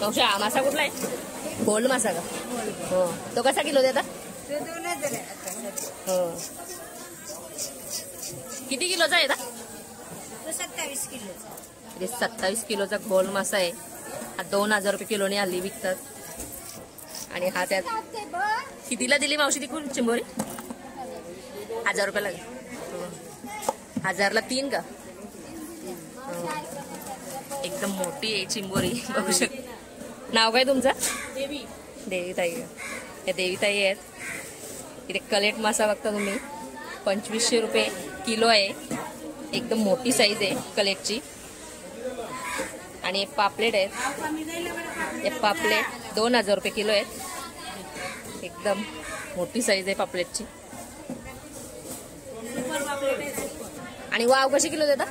मावशी हा मासा कुठला आहे? गोल्ड मासा का? हो. तो कसा किलो देता? हो. किती किलोचा आहे? 27 किलोचा. 27 किलोचा गोल्ड मासा आहे. हा 2000 रुपये किलोने हल्ली विकतात. आणि हा त्यात कितीला दिली मावशी ती चिंबोरी? 1000 रुपयाला. 1000ला 3 का? एकदम मोठी आहे चिंबोरी बघू शकता. नाव काय तुमचं? देवीताई. या देवीताई आहेत. इथे कलेट मासा बघता तुम्ही, 2500 रुपये किलो आहे. एकदम मोठी साईज आहे कलेटची. आणि हे पापलेट आहेत. हे पापलेट 2000 रुपये किलो आहेत. एकदम मोठी साईज आहे पापलेटची. आणि वाव कशी किलो देता?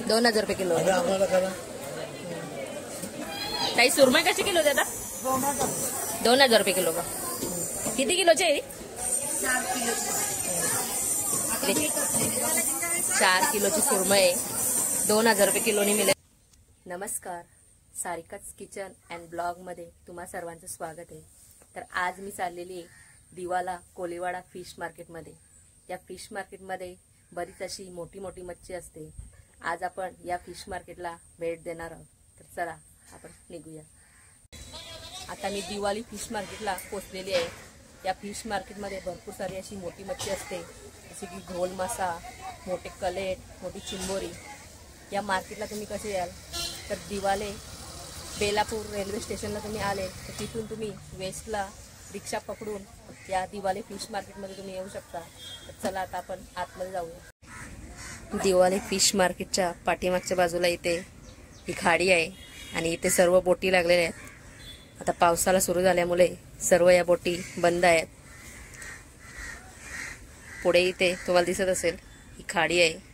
2000 रुपये किलो. काही सुरमई कशी किलो देता? 2000 रुपये किलो का? किती किलोचे आहे? 4 किलोची सुरमई आहे. 2000 रुपये किलोनी मिळेल. नमस्कार, सारिकाच किचन अँड ब्लॉग मध्ये तुम्हा सर्वांचं स्वागत आहे. तर आज मी चाललेली आहे दिवाला कोलीवाडा फिश मार्केटमध्ये. या फिश मार्केटमध्ये बरीच अशी मोठी मोठी मच्छी असते. आज आपण या फिश मार्केटला भेट देणार आहोत. तर चला आपण निघूया. आता मी दिवाली फिश मार्केटला पोहोचलेली आहे. या फिश मार्केटमध्ये भरपूर सारी अशी मोठी मच्छी असते, जसे की घोल मासा, मोठे कलेट, मोठी चिंबोरी. या मार्केटला तुम्ही कसे याल? तर दिवाले बेलापूर रेल्वे स्टेशनला तुम्ही आले तर तिथून तुम्ही वेस्टला रिक्षा पकडून या दिवाले फिश मार्केटमध्ये तुम्ही येऊ शकता. तर चला आता आपण आतमध्ये जाऊया. दिवाले फिश मार्केटच्या पाठीमागच्या बाजूला इथे ही खाडी आहे आणि इथे सर्व बोटी लागलेल्या आहेत. आता पावसाला सुरू झाल्यामुळे सर्व या बोटी बंद आहेत. पुढे इथे तुम्हाला दिसत असेल ही खाडी आहे.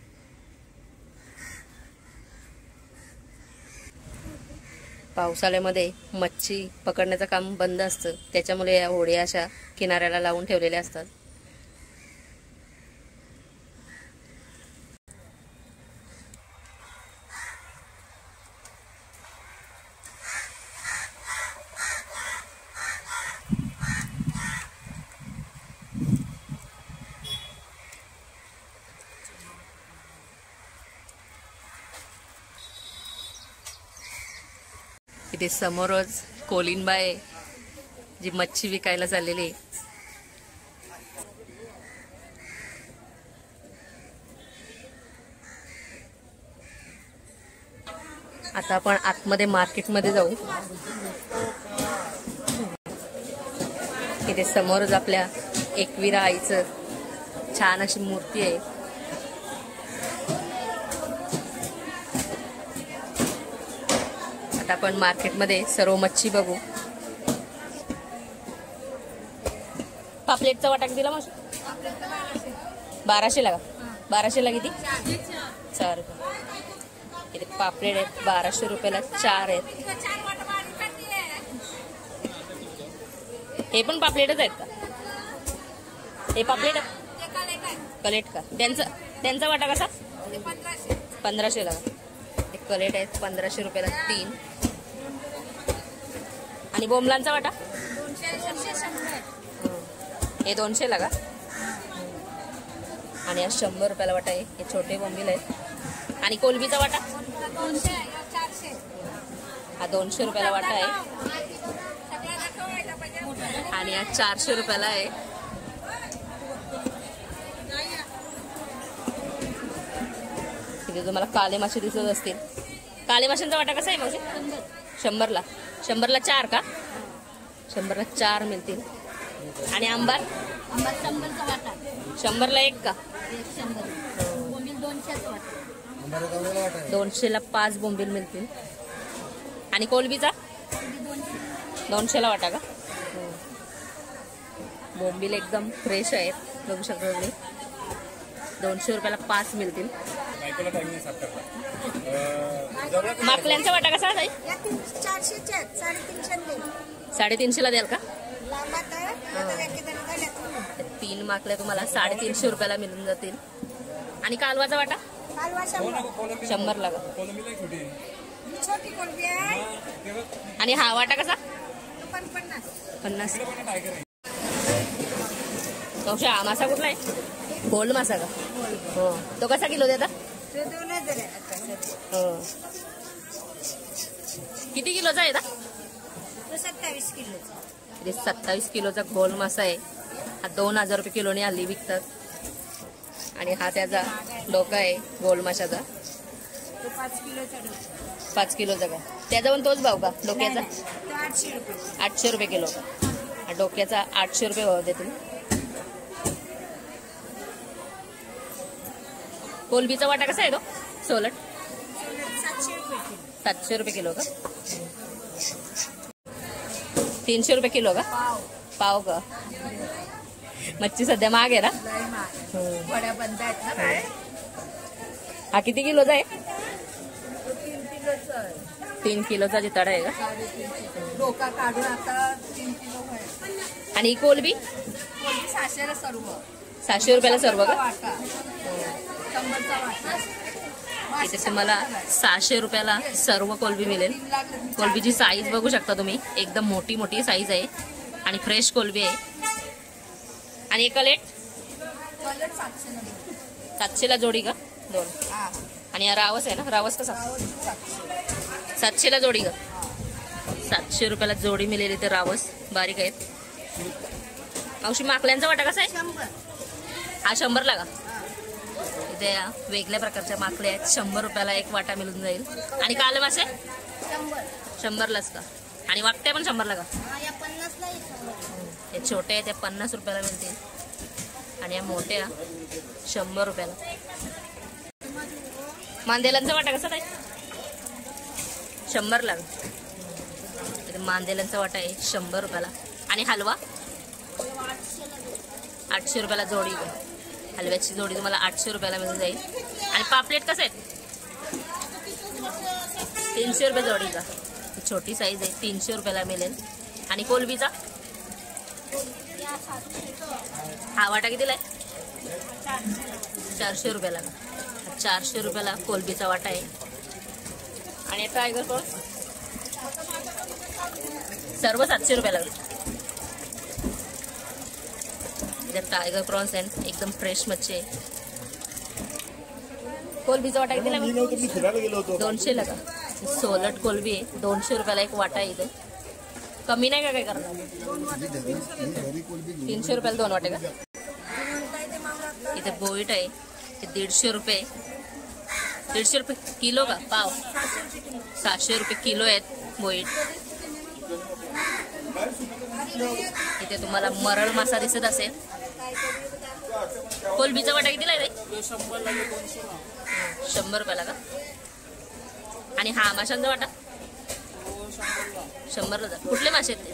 पावसाळ्यामध्ये मच्छी पकडण्याचं काम बंद असतं, त्याच्यामुळे या होड्या अशा किनाऱ्याला लावून ठेवलेल्या असतात. इथे समोरच कोलिनबा आहे जी मच्छी विकायला चाललेली आहे. आता आपण आतमध्ये मार्केटमध्ये जाऊ. इथे समोरच आपल्या एकविरा आईचं छान अशी मूर्ती आहे. आता आपण मार्केटमध्ये सर्व मच्छी बघू. पापलेटचा वाटा दिला मग 1200 ला. 1200 ला किती? 4 रुपये. इथे पापलेट आहेत 1200 रुपयाला 4 आहेत. हे पण पापलेटच आहेत का? हे पापलेट कलेट का? त्यांचा वाटा कसा? 1500 ला. कलेट आहेत 1500 रुपयाला 3. आणि बोंबलांचा वाटा हे 200 ला का? आणि हा 100 रुपयाला वाटा आहे. हे छोटे बोंबील आहेत. आणि कोलबीचा वाटा हा 200 रुपयाला वाटा आहे. आणि हा 400 रुपयाला आहे. तिथे तुम्हाला काले मासे दिसत असतील. काले माशांचा वाटा कसा आहे मावशी? 100 ला. 100 ला 4 का? 100 ला 4 मिळतील. आणि आंबार 100 ला 1 का? 200 ला 5 बोंबील मिळतील. आणि कोलबीचा 200 ला वाटा का? बोंबील एकदम फ्रेश आहेत बघू शकता तुम्ही. 200 रुपयाला 5 मिळतील. माकल्यांचा वाटा कसा आहे? 350 ला द्याल का? 3 माकल्या तुम्हाला 350 रुपयाला मिळून जातील. आणि कालवाचा वाटा 100 ला का? छोटी कोलबी आहे आणि हा वाटा कसा? तो पण 50. 50. कौशा हा मासा कुठला आहे? गोल्ड मासा का? हो. तो कसा किलो देता? तो 2000 आहे आता. हो. किती किलोचा आहे? तो 27 किलोचा. 27 किलोचा गोल्ड मासा आहे. हा 2000 रुपये किलोने हल्ली विकतात. आणि हा त्याचा डोका आहे गोल्ड माशाचा. तो 5 किलोचा डोका. 5 किलोचा का? त्याचा पण तोच भाव का डोक्याचा? तो 800 रुपये. 800 रुपये किलो. डोक्याचा 800 रुपये भाव देतील. कोलबीचा वाटा कसा आहे तो? सोलट 700 रुपये किलो. 700 रुपये किलो का? 300 रुपये किलो का? पाव का? मच्छी सध्या महाग आहे ना? वड्या बंद आहेत ना बाहेर. हा किती किलोचा आहे? 3 किलोचा आहे. 3 किलोचा जिताडा आहे का? 3.5 डोका काढून आता 3 किलो आहे. आणि ही कोलबी? कोलबी 600 ला सर्व. 700 रुपयाला सर्व का? वाटा. 100चा वाटा. इथे तुम्हाला 600 रुपयाला सर्व कोलबी मिळेल. कोलबीची साईज बघू शकता तुम्ही, एकदम मोठी मोठी साईज आहे आणि फ्रेश कोलबी आहे. आणि एक कलेट? कलर 700 ला. 700 ला जोडी का? 2. हा. आणि हा रावस आहे ना? रावस कसा? 700 ला जोडी का? 700 रुपयाला जोडी मिळेल. इथे रावस बारीक आहेत. मावशी माकल्यांचा वाटा कसा आहे? 100. हा 100 ला का? इथे वेगळ्या प्रकारच्या माकले आहेत. 100 रुपयाला एक वाटा मिळून जाईल. आणि काले मासे? 100 लाच का? आणि वाकट्या पण 100 ला का? या 50 ला 100. हे छोटे आहेत, ते 50 रुपयाला मिळतील. आणि या मोठ्या 100 रुपयाला. मांदेलांचा वाटा कसा काय? 100 ला. मांदेलांचा वाटा आहे 100 रुपयाला. आणि हलवा? 800 रुपयाला जोडी. हलव्याची जोडी तुम्हाला 800 रुपयाला मिळून जाईल. आणि पापलेट कसं आहेत? 300 रुपये जोडी का? छोटी साईज आहे, 300 रुपयाला मिळेल. आणि कोलबीचा? हा वाटा कितीला आहे? 400 रुपयाला. 400 रुपयाला कोलबीचा वाटा आहे. आणि टायगर प्रॉन्स सर्व 700 रुपयाला. टायगर प्रॉन्स आहे, एकदम फ्रेश मच्छी आहे. कोलबीचा वाटा कितीला? 200 ला का? सोलट कोलबी आहे, 200 रुपयाला एक वाटा आहे. इथे कमी नाही का काय करणार? 300 रुपयाला 2 वाटे का? इथे बोईट आहे, 150 रुपये. 150 रुपये किलो का? पाव 700 रुपये किलो आहेत बोईट. इथे तुम्हाला मरळ मासा दिसत असेल. कोलबीचा वाटा कितीला आहे? 100 रुपयाला का? आणि हा माशांचा वाटा 100 ला. कुठले मासे आहेत ते?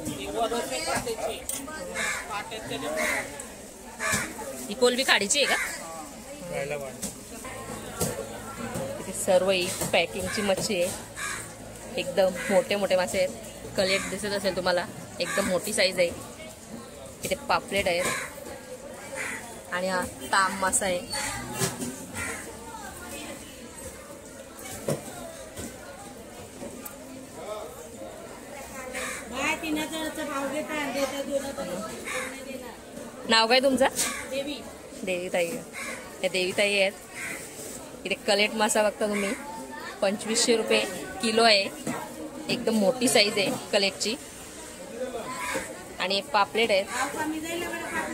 ही कोलबी खाडीची आहे का? इथे सर्व ही पॅकिंगची मच्छी आहे. एकदम मोठे मोठे मासे आहेत. कलेट दिसत असेल तुम्हाला, एकदम मोठी साईज आहे. इथे पापलेट आहेत. आणि हा ताम मासा आहे. नाव काय तुमचं? देवीताई. या देवीताई आहेत. इथे कलेट मासा बघता तुम्ही, 2500 रुपये किलो आहे. एकदम मोठी साईज आहे कलेटची. आणि पापलेट आहेत.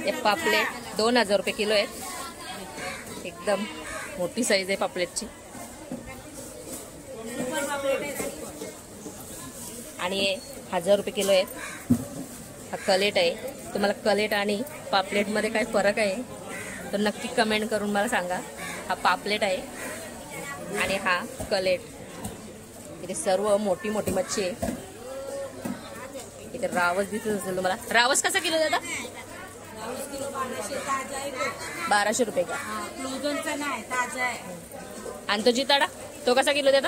हे पापलेट 2000 रुपये किलो आहेत. एकदम मोठी साईज आहे पापलेटची. आणि हे 1000 रुपये किलो आहेत. हा कलेट आहे. तुम्हाला कलेट आणि पापलेटमध्ये काय फरक आहे तर नक्की कमेंट करून मला सांगा. हा पापलेट आहे आणि हा कलेट. इथे सर्व मोठी मोठी मच्छी आहे. इथे रावस दिसत असेल तुम्हाला. रावस कसा किलो देता? 1200 रुपये का? आणि तो जिताडा तो कसा किलो देता?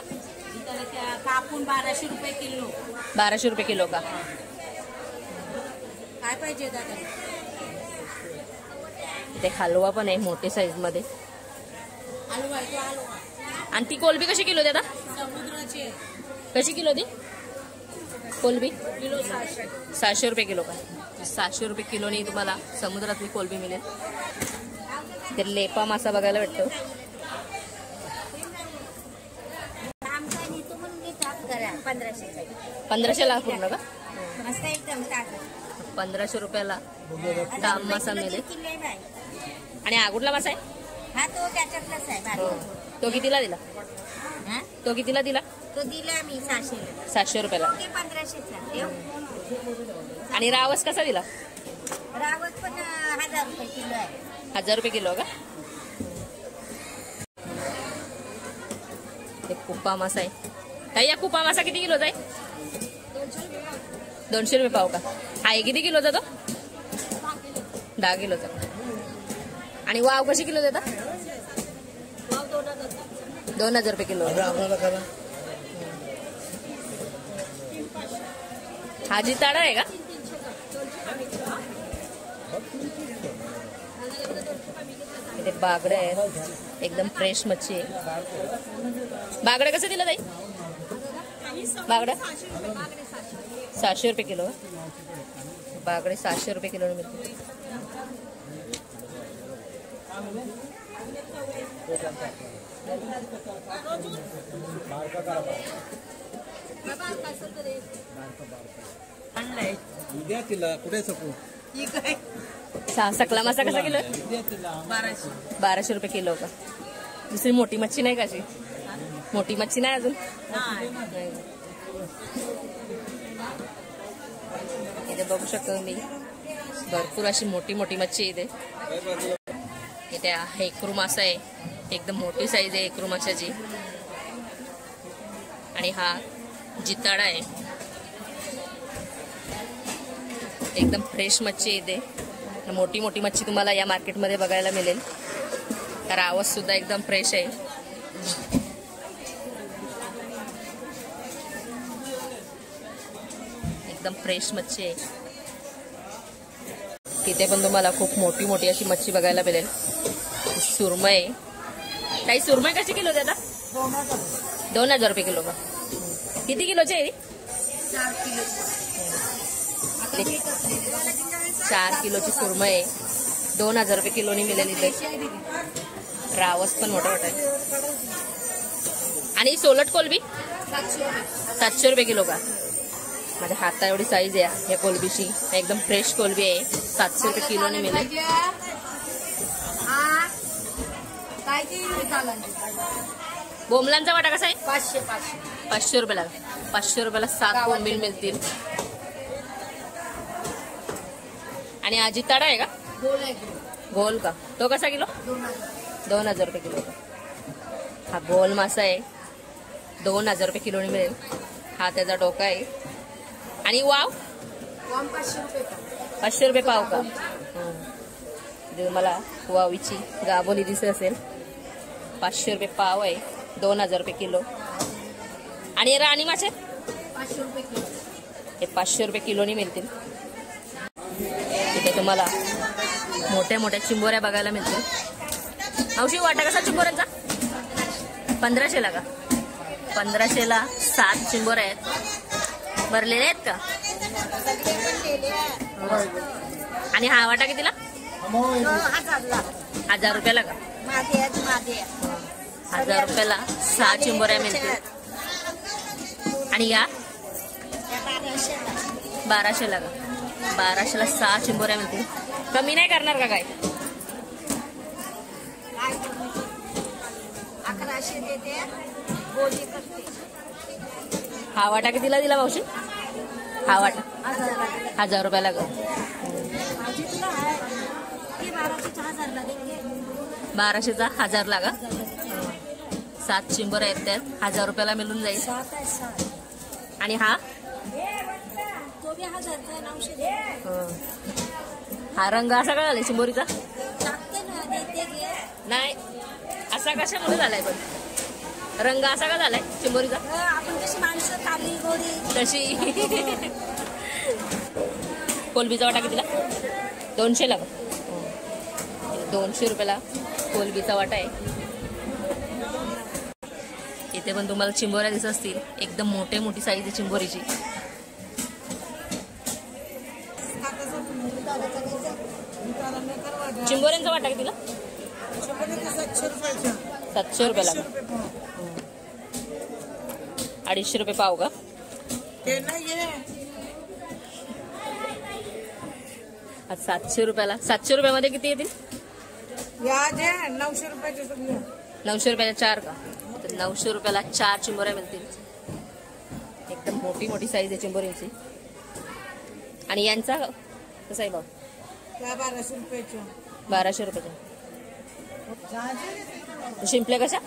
कापून 1200 रुपये किलो. 1200 रुपये किलो का? काय पाहिजे दादा? इथे हलवा पण आहे मोठे साईज मध्ये. हलवा. आणि ती कोलबी कशी किलो देता? समुद्राचे कशी किलो ती कोलबी? किलो 600. 700 रुपये किलो का? 700 रुपये किलोनी तुम्हाला समुद्रातली कोलबी मिळेल. ते लेपा मासा बघायला भेटतो. 1500ला पूर्ण का? 1500 रुपयाला ताम मासा मिळेल. आणि आगुडला मासा आहे हा तो त्याच्यातलाच आहे. हो. तो कितीला दिला? हा? तो कितीला दिला? तो दिला मी 600. 700 रुपयाला. 1500चा. आणि रावस कसा दिला? रावत पण 1000 रुपये किलो आहे. 1000 रुपये किलो का? एक कुप्पा मासा आहे. ताई या कुप्पा मासा किती किलोचा आहे? 200 रुपये पाव का? हा किती किलोचा तो? 10 किलोचा. आणि वाव कशी किलो देता? 2000 रुपये किलो. हा जिताडा आहे का? इथे बागडे आहेत. एकदम फ्रेश मच्छी आहे. बागडे कसं दिलं ताई? बागडे 700 रुपये किलो. बागडे 700 रुपये किलो मिळते. उद्या तिला कुठे सकू सकला मासा कसा किलो? 1200. 1200 रुपये किलो का? दुसरी मोठी मच्छी नाही का? अशी मोठी मच्छी नाही अजून? इथे बघू शकतो मी भरपूर अशी मोठी मोठी मच्छी इथे. इथे हेकरू मासा आहे. एकदम मोठी साईज आहे हेकरू माशाची. आणि हा जिताडा आहे. एकदम फ्रेश मच्छी आहे इथे. मोठी मोठी मच्छी तुम्हाला या मार्केटमध्ये बघायला मिळेल. रावस सुद्धा एकदम फ्रेश आहे. एकदम फ्रेश मच्छी आहे. तिथे पण तुम्हाला खूप मोठी मोठी अशी मच्छी बघायला मिळेल. सुरमई. काही सुरमई कशी किलो देता? 2000 रुपये किलो का? किती किलोची आहे? 4 किलो. 4 किलोची सुरमई आहे. 2000 रुपये किलोनी मिळेल इथे. रावस पण मोठा मोठा आहे. आणि सोलट कोलबी 700 रुपये किलो का? माझ्या हाता एवढी साईज आहे या कोलबीची. एकदम फ्रेश कोलबी आहे. 700 रुपये किलोने मिळेल. बोमलांचा वाटा कसा आहे? 500 रुपयाला. 500 रुपयाला 7 बोंबील मिळतील. आणि आजी ताडा आहे का? गोल का? तो कसा किलो? 2000 रुपये किलो. हा गोल मासा आहे. 2000 रुपये किलोने मिळेल. हा त्याचा डोका आहे. आणि वाव 500 रुपये पाव का? मला वावीची गाबोली दिसत असेल. 500 रुपये पाव आहे. 2000 रुपये किलो. आणि राणी मासे 500 रुपये किलो. हे 500 रुपये किलोनी मिळतील. तिथे तुम्हाला मोठ्या मोठ्या चिंबोऱ्या बघायला मिळतील. मावशी वाटा कसा चिंबोऱ्यांचा? 1500ला का? 1500ला 7 चिंबोऱ्या आहेत. भरलेले आहेत का? आणि हा वाटा कितीला? 1000 रुपयाला का? 1000 रुपयाला 6 चिंबोऱ्या मिळतील. आणि या 1200ला का? 1200ला 6 चिंबोऱ्या मिळतील. कमी नाही करणार का काय? 1100 देते. हा वाटा कितीला दिला मावशी? हा वाटा 1000 रुपयाला का? 1200चा 1000 लागा. 7 चिंबोऱ्या आहेत त्यात. 1000 रुपयाला मिळून जाईल. आणि हा हा रंग असा का झालाय चिंबोरीचा? नाही असा कशामुळे झालाय? पण रंग असा का झालाय चिंबोरीचा? तशी. कोलबीचा वाटा कितीला? 200 ला. 200 रुपयाला कोलबीचा वाटा आहे. इथे पण तुम्हाला चिंबोऱ्या दिसत असतील, एकदम मोठी साईज आहे चिंबोरीची. चिंबोऱ्यांचा वाटा कितीला? 700 रुपयाला. 250 रुपये पाव का? आज 700 रुपयाला. 700 रुपयामध्ये किती येतील? 900 रुपयाचे सगळे. 900 रुपयाला 4 का? तर 900 रुपयाला 4 चिंबोऱ्या मिळतील. एकदम मोठी साईज आहे चिंबोऱ्यांची. आणि यांचा कसा आहे भाव? 1200 रुपयाचे. 1200 रुपयाचे. शिंपल्या कशा?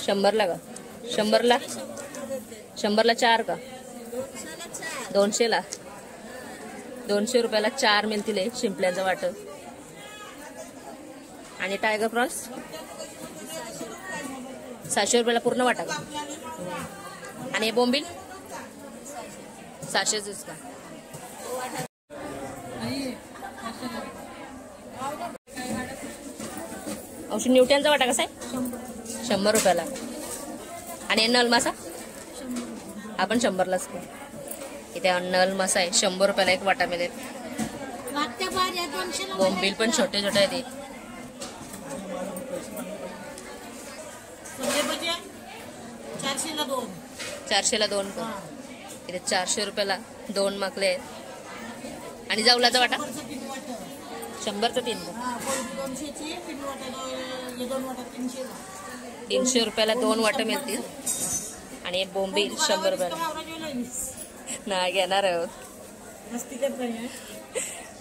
100ला का? 100ला 4 का? 200ला. 200 रुपयाला 4 मिळतील शिंपल्याचं वाटप. आणि टायगर प्रॉन्स 700 रुपयाला पूर्ण वाटा का? आणि बोंबील 700च का? औषध न्यूट्यांचा वाटा कसा आहे? 100 रुपयाला. आणि नल मासा आपण 100लाच करू. इथे नल मासा आहे 100 रुपयाला एक वाटा मिळेल. बोंबील पण छोटे आहेत. 400ला 2 पण. इथे 400 रुपयाला 2 माकले आहेत. आणि जाऊलाचा वाटा 100चा 3. 300 रुपयाला 2 वाटा मिळतील. आणि बोंबील 100 रुपयाला. नाही घेणार आहोत.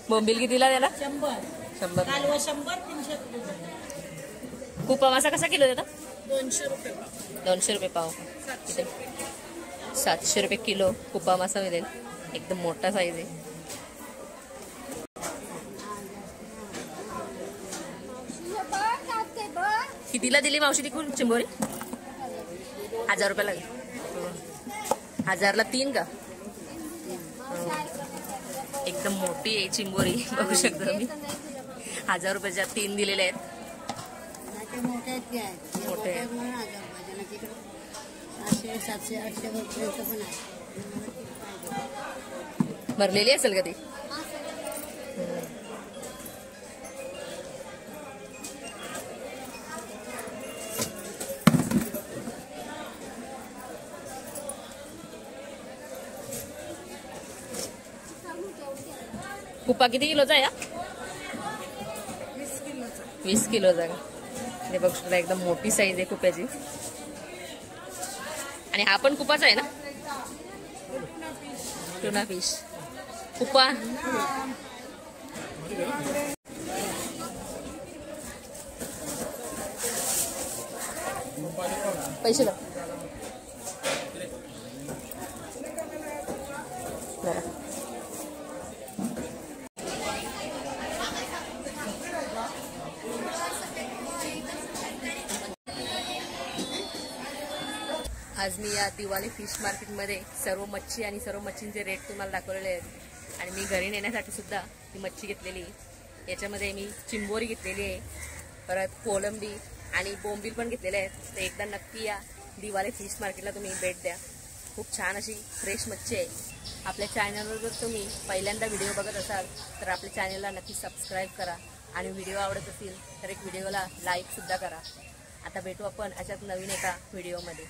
बोंबील कितीला द्याला? 100. कुपा मासा कसा किलो देता? 200 रुपये पाव. 700 रुपये किलो कुपा मासा मिळेल. एकदम मोठा साईज आहे. कितीला दिली मावशी तिकून चिंबोरी? 1000 रुपयाला. 1000ला 3 का? एकदम मोठी आहे चिंबोरी, बघू शकता तुम्ही. 1000 रुपयाच्या 3 दिलेले आहेत. मोठे आहेत. 700 800 पर्यंत पण आहे. भरलेली असेल का ती? कुपा किती किलोचा आहे? 20 किलोचा का? हे बघू शकता एकदम मोठी साईज आहे कुप्याची. आणि हा पण कुपाचा आहे ना? टुना फिश कुपा. पैसे ला आज मी या दिवाळी फिश मार्केटमध्ये सर्व मच्छी आणि सर्व मच्छींचे रेट तुम्हाला दाखवलेले आहेत. आणि मी घरी नेण्यासाठी सुद्धा ही मच्छी घेतलेली. याच्यामध्ये मी चिंबोरी घेतलेली आहे, परत कोलंबी आणि बोंबील पण घेतलेले आहेत. तर एकदा नक्की या दिवाळी फिश मार्केटला तुम्ही भेट द्या. खूप छान अशी फ्रेश मच्छी आहे. आपल्या चॅनलवर जर तुम्ही पहिल्यांदा व्हिडिओ बघत असाल तर आपल्या चॅनलला नक्की सबस्क्राईब करा. आणि व्हिडिओ आवडत असेल तर एक व्हिडिओला लाईकसुद्धा करा. आता भेटू आपण अशाच नवीन एका व्हिडिओमध्ये.